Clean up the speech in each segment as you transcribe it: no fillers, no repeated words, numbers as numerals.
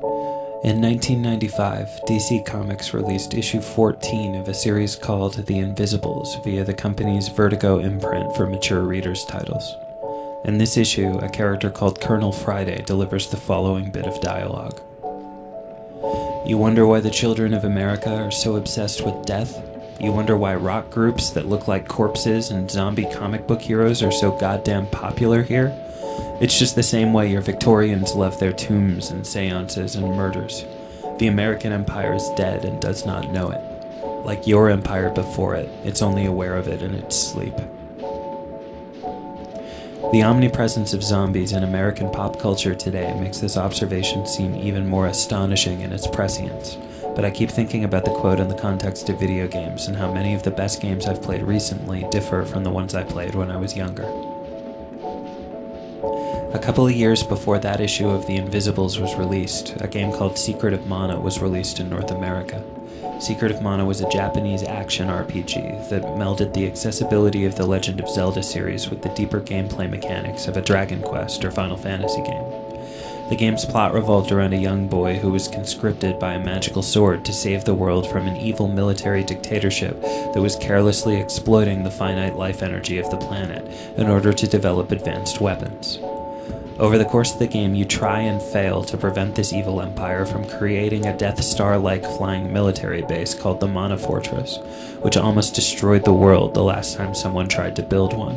In 1995, DC Comics released issue 14 of a series called The Invisibles via the company's Vertigo imprint for mature readers' titles. In this issue, a character called Colonel Friday delivers the following bit of dialogue. You wonder why the children of America are so obsessed with death? You wonder why rock groups that look like corpses and zombie comic book heroes are so goddamn popular here? It's just the same way your Victorians love their tombs and seances and murders. The American Empire is dead and does not know it. Like your empire before it, it's only aware of it in its sleep. The omnipresence of zombies in American pop culture today makes this observation seem even more astonishing in its prescience, but I keep thinking about the quote in the context of video games and how many of the best games I've played recently differ from the ones I played when I was younger. A couple of years before that issue of The Invisibles was released, a game called Secret of Mana was released in North America. Secret of Mana was a Japanese action RPG that melded the accessibility of the Legend of Zelda series with the deeper gameplay mechanics of a Dragon Quest or Final Fantasy game. The game's plot revolved around a young boy who was conscripted by a magical sword to save the world from an evil military dictatorship that was carelessly exploiting the finite life energy of the planet in order to develop advanced weapons. Over the course of the game, you try and fail to prevent this evil empire from creating a Death Star-like flying military base called the Mana Fortress, which almost destroyed the world the last time someone tried to build one.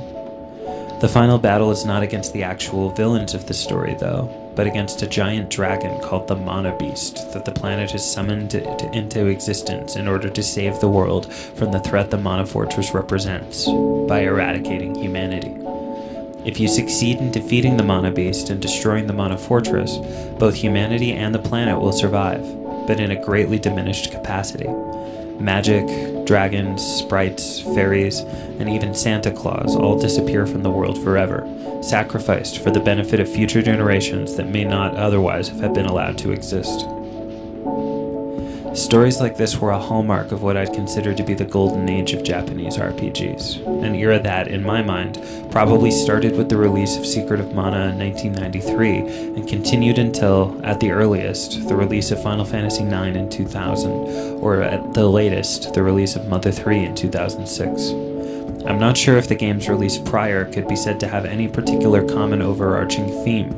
The final battle is not against the actual villains of the story, though, but against a giant dragon called the Mana Beast that the planet has summoned into existence in order to save the world from the threat the Mana Fortress represents, by eradicating humanity. If you succeed in defeating the Mana Beast and destroying the Mana Fortress, both humanity and the planet will survive, but in a greatly diminished capacity. Magic, dragons, sprites, fairies, and even Santa Claus all disappear from the world forever, sacrificed for the benefit of future generations that may not otherwise have been allowed to exist. Stories like this were a hallmark of what I'd consider to be the golden age of Japanese RPGs, an era that, in my mind, probably started with the release of Secret of Mana in 1993 and continued until, at the earliest, the release of Final Fantasy IX in 2000, or at the latest, the release of Mother 3 in 2006. I'm not sure if the games released prior could be said to have any particular common overarching theme.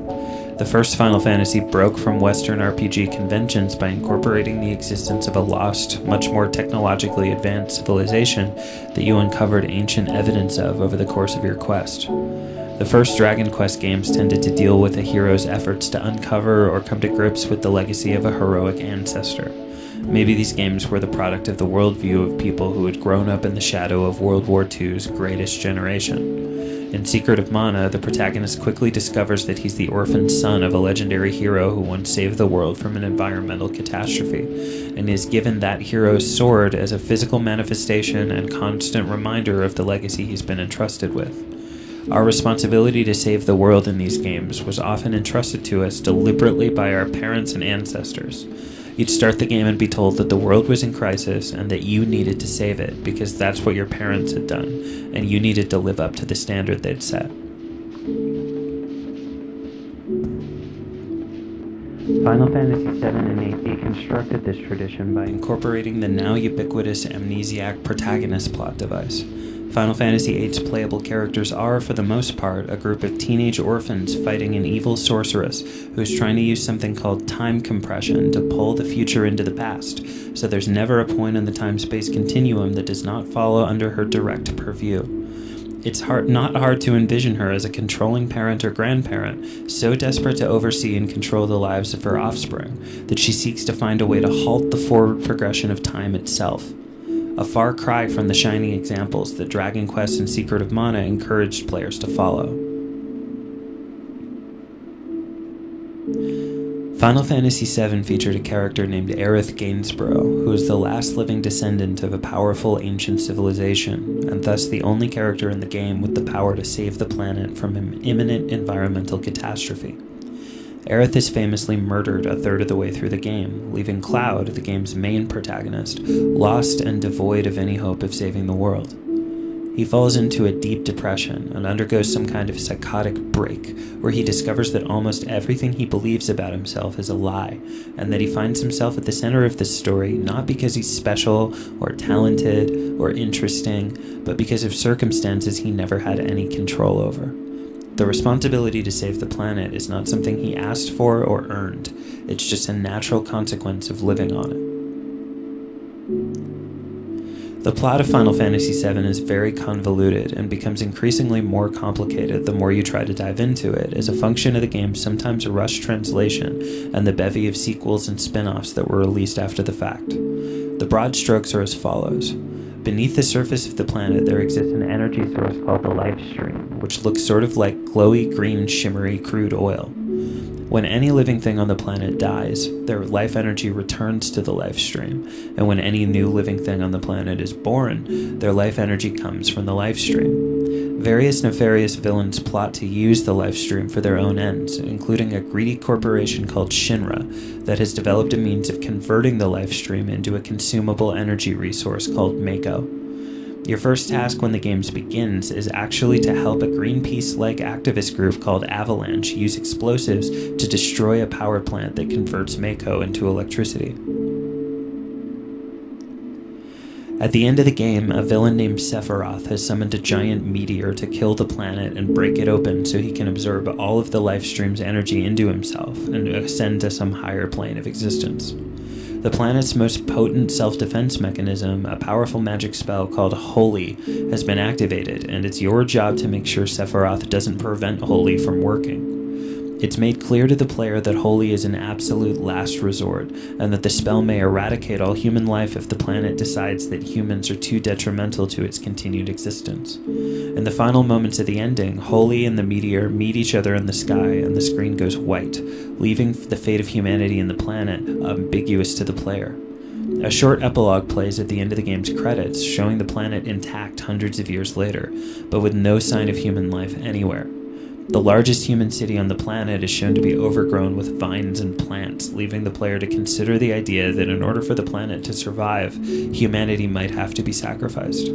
The first Final Fantasy broke from Western RPG conventions by incorporating the existence of a lost, much more technologically advanced civilization that you uncovered ancient evidence of over the course of your quest. The first Dragon Quest games tended to deal with a hero's efforts to uncover or come to grips with the legacy of a heroic ancestor. Maybe these games were the product of the worldview of people who had grown up in the shadow of World War II's greatest generation. In Secret of Mana, the protagonist quickly discovers that he's the orphaned son of a legendary hero who once saved the world from an environmental catastrophe, and is given that hero's sword as a physical manifestation and constant reminder of the legacy he's been entrusted with. Our responsibility to save the world in these games was often entrusted to us deliberately by our parents and ancestors. You'd start the game and be told that the world was in crisis and that you needed to save it because that's what your parents had done, and you needed to live up to the standard they'd set. Final Fantasy VII and VIII deconstructed this tradition by incorporating the now ubiquitous amnesiac protagonist plot device. Final Fantasy VIII's playable characters are, for the most part, a group of teenage orphans fighting an evil sorceress who's trying to use something called time compression to pull the future into the past, so there's never a point in the time-space continuum that does not follow under her direct purview. It's not hard to envision her as a controlling parent or grandparent, so desperate to oversee and control the lives of her offspring that she seeks to find a way to halt the forward progression of time itself. A far cry from the shining examples that Dragon Quest and Secret of Mana encouraged players to follow. Final Fantasy VII featured a character named Aerith Gainsborough, who is the last living descendant of a powerful ancient civilization, and thus the only character in the game with the power to save the planet from an imminent environmental catastrophe. Aerith is famously murdered a third of the way through the game, leaving Cloud, the game's main protagonist, lost and devoid of any hope of saving the world. He falls into a deep depression and undergoes some kind of psychotic break where he discovers that almost everything he believes about himself is a lie, and that he finds himself at the center of this story not because he's special or talented or interesting, but because of circumstances he never had any control over. The responsibility to save the planet is not something he asked for or earned. It's just a natural consequence of living on it. The plot of Final Fantasy VII is very convoluted and becomes increasingly more complicated the more you try to dive into it, as a function of the game's sometimes rushed translation and the bevy of sequels and spin-offs that were released after the fact. The broad strokes are as follows. Beneath the surface of the planet, there exists an energy source called the livestream, which looks sort of like glowy green, shimmery crude oil. When any living thing on the planet dies, their life energy returns to the livestream, and when any new living thing on the planet is born, their life energy comes from the livestream. Various nefarious villains plot to use the livestream for their own ends, including a greedy corporation called Shinra that has developed a means of converting the livestream into a consumable energy resource called Mako. Your first task when the game begins is actually to help a Greenpeace-like activist group called Avalanche use explosives to destroy a power plant that converts Mako into electricity. At the end of the game, a villain named Sephiroth has summoned a giant meteor to kill the planet and break it open so he can absorb all of the Lifestream's energy into himself and ascend to some higher plane of existence. The planet's most potent self-defense mechanism, a powerful magic spell called Holy, has been activated, and it's your job to make sure Sephiroth doesn't prevent Holy from working. It's made clear to the player that Holy is an absolute last resort, and that the spell may eradicate all human life if the planet decides that humans are too detrimental to its continued existence. In the final moments of the ending, Holy and the meteor meet each other in the sky, and the screen goes white, leaving the fate of humanity and the planet ambiguous to the player. A short epilogue plays at the end of the game's credits, showing the planet intact hundreds of years later, but with no sign of human life anywhere. The largest human city on the planet is shown to be overgrown with vines and plants, leaving the player to consider the idea that in order for the planet to survive, humanity might have to be sacrificed.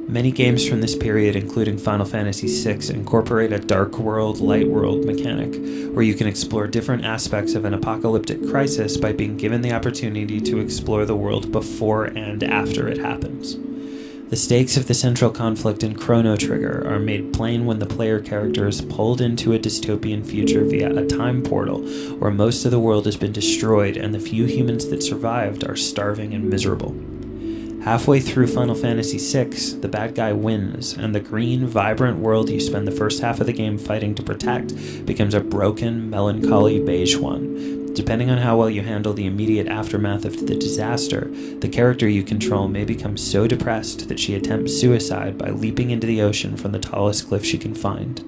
Many games from this period, including Final Fantasy VI, incorporate a dark world, light world mechanic, where you can explore different aspects of an apocalyptic crisis by being given the opportunity to explore the world before and after it happens. The stakes of the central conflict in Chrono Trigger are made plain when the player character is pulled into a dystopian future via a time portal where most of the world has been destroyed and the few humans that survived are starving and miserable. Halfway through Final Fantasy VI, the bad guy wins, and the green, vibrant world you spend the first half of the game fighting to protect becomes a broken, melancholy beige one. Depending on how well you handle the immediate aftermath of the disaster, the character you control may become so depressed that she attempts suicide by leaping into the ocean from the tallest cliff she can find.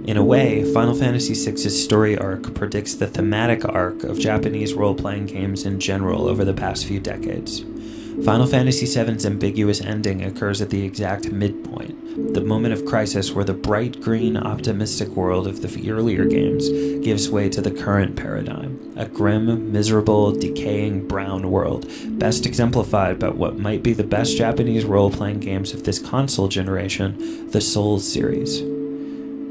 In a way, Final Fantasy VI's story arc predicts the thematic arc of Japanese role-playing games in general over the past few decades. Final Fantasy VII's ambiguous ending occurs at the exact midpoint, the moment of crisis where the bright green, optimistic world of the earlier games gives way to the current paradigm, a grim, miserable, decaying brown world, best exemplified by what might be the best Japanese role-playing games of this console generation, the Souls series.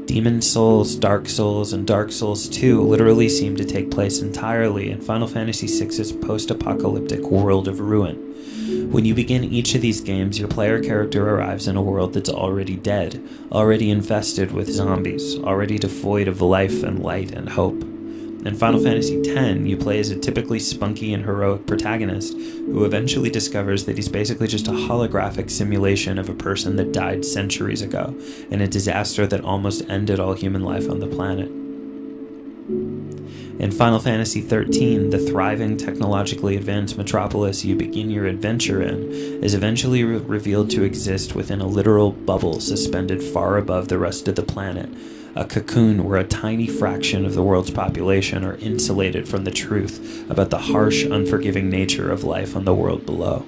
Demon Souls, Dark Souls, and Dark Souls 2 literally seem to take place entirely in Final Fantasy VI's post-apocalyptic world of ruin. When you begin each of these games, your player character arrives in a world that's already dead, already infested with zombies, already devoid of life and light and hope. In Final Fantasy X, you play as a typically spunky and heroic protagonist who eventually discovers that he's basically just a holographic simulation of a person that died centuries ago in a disaster that almost ended all human life on the planet. In Final Fantasy XIII, the thriving, technologically advanced metropolis you begin your adventure in is eventually revealed to exist within a literal bubble suspended far above the rest of the planet, a cocoon where a tiny fraction of the world's population are insulated from the truth about the harsh, unforgiving nature of life on the world below.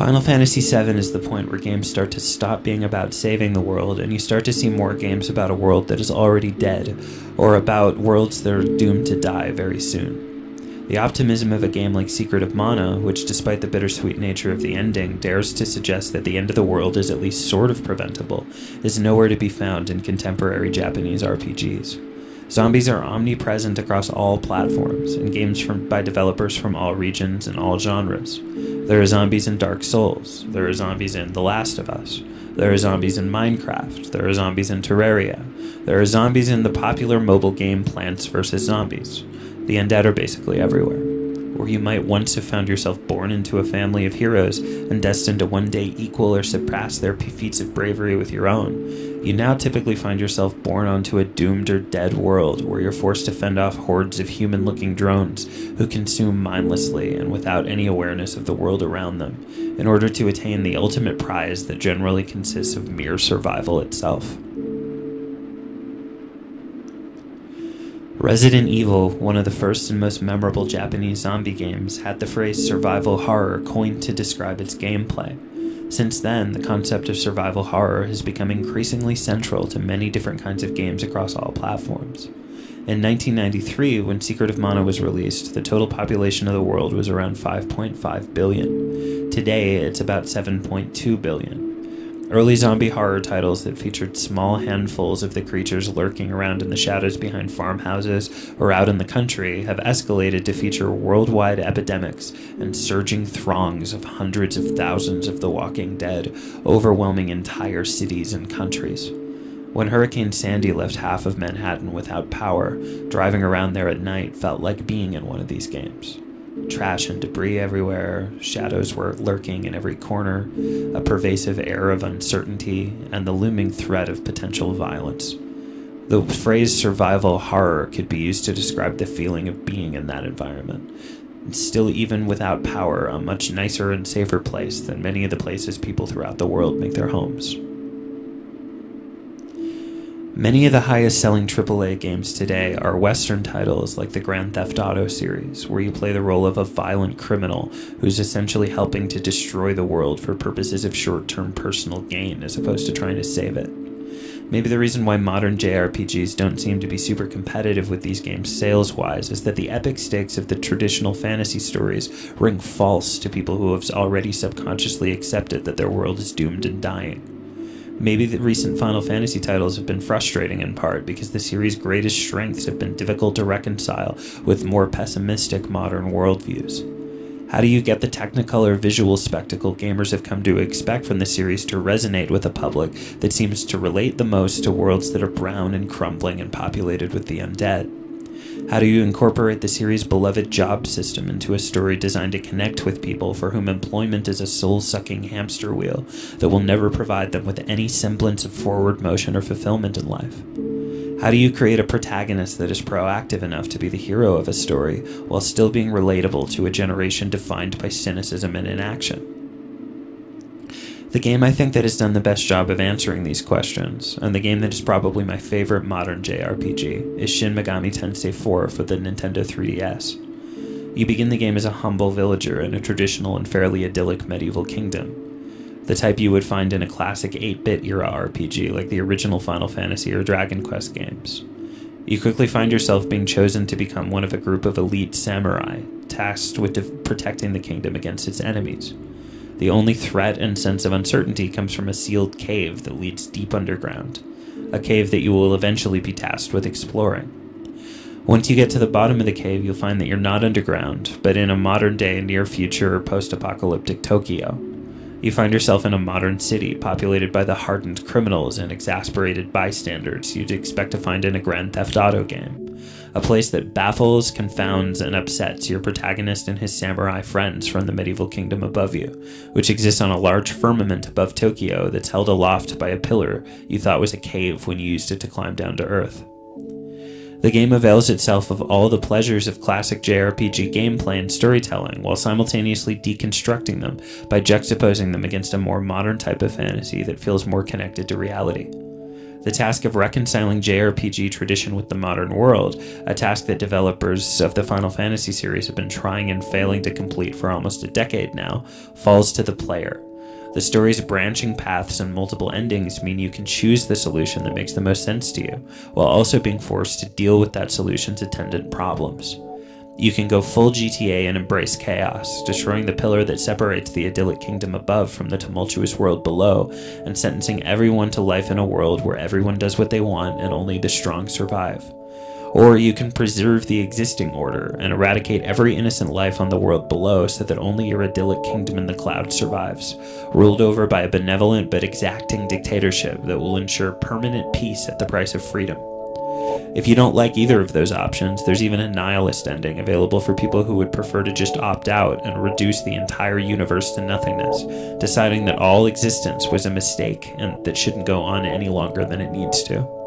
Final Fantasy VII is the point where games start to stop being about saving the world, and you start to see more games about a world that is already dead, or about worlds that are doomed to die very soon. The optimism of a game like Secret of Mana, which despite the bittersweet nature of the ending, dares to suggest that the end of the world is at least sort of preventable, is nowhere to be found in contemporary Japanese RPGs. Zombies are omnipresent across all platforms, and games by developers from all regions and all genres. There are zombies in Dark Souls. There are zombies in The Last of Us. There are zombies in Minecraft. There are zombies in Terraria. There are zombies in the popular mobile game Plants vs. Zombies. The undead are basically everywhere. Where you might once have found yourself born into a family of heroes and destined to one day equal or surpass their feats of bravery with your own, you now typically find yourself born onto a doomed or dead world where you're forced to fend off hordes of human-looking drones who consume mindlessly and without any awareness of the world around them in order to attain the ultimate prize that generally consists of mere survival itself. Resident Evil, one of the first and most memorable Japanese zombie games, had the phrase survival horror coined to describe its gameplay. Since then, the concept of survival horror has become increasingly central to many different kinds of games across all platforms. In 1993, when Secret of Mana was released, the total population of the world was around 5.5 billion. Today, it's about 7.2 billion. Early zombie horror titles that featured small handfuls of the creatures lurking around in the shadows behind farmhouses or out in the country have escalated to feature worldwide epidemics and surging throngs of hundreds of thousands of the walking dead, overwhelming entire cities and countries. When Hurricane Sandy left half of Manhattan without power, driving around there at night felt like being in one of these games. Trash and debris everywhere, shadows were lurking in every corner, a pervasive air of uncertainty, and the looming threat of potential violence. The phrase survival horror could be used to describe the feeling of being in that environment. It's still, even without power, a much nicer and safer place than many of the places people throughout the world make their homes. Many of the highest-selling AAA games today are Western titles like the Grand Theft Auto series, where you play the role of a violent criminal who's essentially helping to destroy the world for purposes of short-term personal gain as opposed to trying to save it. Maybe the reason why modern JRPGs don't seem to be super competitive with these games sales-wise is that the epic stakes of the traditional fantasy stories ring false to people who have already subconsciously accepted that their world is doomed and dying. Maybe the recent Final Fantasy titles have been frustrating in part because the series' greatest strengths have been difficult to reconcile with more pessimistic modern worldviews. How do you get the technicolor visual spectacle gamers have come to expect from the series to resonate with a public that seems to relate the most to worlds that are brown and crumbling and populated with the undead? How do you incorporate the series' beloved job system into a story designed to connect with people for whom employment is a soul-sucking hamster wheel that will never provide them with any semblance of forward motion or fulfillment in life? How do you create a protagonist that is proactive enough to be the hero of a story while still being relatable to a generation defined by cynicism and inaction? The game I think that has done the best job of answering these questions, and the game that is probably my favorite modern JRPG, is Shin Megami Tensei IV for the Nintendo 3DS. You begin the game as a humble villager in a traditional and fairly idyllic medieval kingdom, the type you would find in a classic 8-bit era RPG like the original Final Fantasy or Dragon Quest games. You quickly find yourself being chosen to become one of a group of elite samurai, tasked with protecting the kingdom against its enemies. The only threat and sense of uncertainty comes from a sealed cave that leads deep underground, a cave that you will eventually be tasked with exploring. Once you get to the bottom of the cave, you'll find that you're not underground, but in a modern-day, near-future, post-apocalyptic Tokyo. You find yourself in a modern city populated by the hardened criminals and exasperated bystanders you'd expect to find in a Grand Theft Auto game. A place that baffles, confounds, and upsets your protagonist and his samurai friends from the medieval kingdom above you, which exists on a large firmament above Tokyo that's held aloft by a pillar you thought was a cave when you used it to climb down to Earth. The game avails itself of all the pleasures of classic JRPG gameplay and storytelling, while simultaneously deconstructing them by juxtaposing them against a more modern type of fantasy that feels more connected to reality. The task of reconciling JRPG tradition with the modern world, a task that developers of the Final Fantasy series have been trying and failing to complete for almost a decade now, falls to the player. The story's branching paths and multiple endings mean you can choose the solution that makes the most sense to you, while also being forced to deal with that solution's attendant problems. You can go full GTA and embrace chaos, destroying the pillar that separates the idyllic kingdom above from the tumultuous world below, and sentencing everyone to life in a world where everyone does what they want and only the strong survive. Or you can preserve the existing order and eradicate every innocent life on the world below so that only your idyllic kingdom in the clouds survives, ruled over by a benevolent but exacting dictatorship that will ensure permanent peace at the price of freedom. If you don't like either of those options, there's even a nihilist ending available for people who would prefer to just opt out and reduce the entire universe to nothingness, deciding that all existence was a mistake and that shouldn't go on any longer than it needs to.